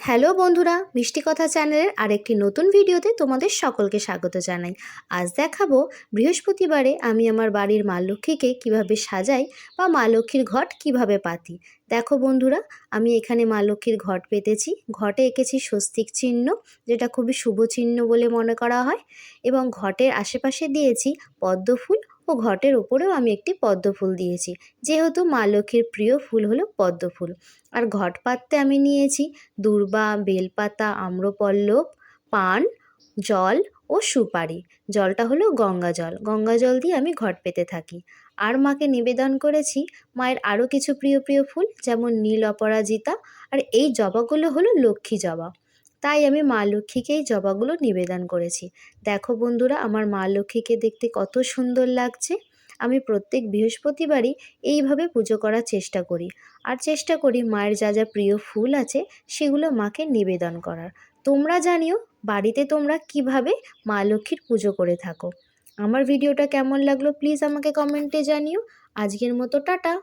Hello বন্ধুরা, মিষ্টি কথা চ্যানেলের আরেকটি নতুন ভিডিওতে তোমাদের সকলকে স্বাগত জানাই। আজ দেখাবো বৃহস্পতিবারে আমি আমার বাড়ির মা লক্ষ্মীকে কীভাবে সাজাই বা মা লক্ষ্মীর ঘট কিভাবে পাতি। দেখো বন্ধুরা, আমি এখানে মা লক্ষ্মীর ঘট পেতেছি। ঘটে এঁকেছি স্বস্তিক চিহ্ন, যেটা খুবই শুভ চিহ্ন বলে মনে করা হয়, এবং ঘটের আশেপাশে দিয়েছি পদ্ম ফুল ও ঘটের ওপরেও আমি একটি পদ্ম ফুল দিয়েছি, যেহেতু মা লক্ষ্মীর প্রিয় ফুল হলো পদ্ম ফুল। আর ঘট পাততে আমি নিয়েছি দূর্বা, বেলপাতা, আম্রপল্লব, পান, জল ও সুপারি। জলটা হলো গঙ্গা জল। গঙ্গা জল দিয়ে আমি ঘট পেতে থাকি। আর মাকে নিবেদন করেছি মায়ের আরও কিছু প্রিয় প্রিয় ফুল, যেমন নীল অপরাজিতা। আর এই জবাগুলো হলো লক্ষ্মী জবা, তাই আমি মা লক্ষ্মীকে এই জবাগুলো নিবেদন করেছি। দেখো বন্ধুরা, আমার মা লক্ষ্মীকে দেখতে কত সুন্দর লাগছে। আমি প্রত্যেক বৃহস্পতিবারই এইভাবে পুজো করার চেষ্টা করি, আর চেষ্টা করি মায়ের যা যা প্রিয় ফুল আছে সেগুলো মাকে নিবেদন করার। তোমরা জানিও বাড়িতে তোমরা কিভাবে মা লক্ষ্মীর পুজো করে থাকো। আমার ভিডিওটা কেমন লাগলো প্লিজ আমাকে কমেন্টে জানিও। আজকের মতো টাটা।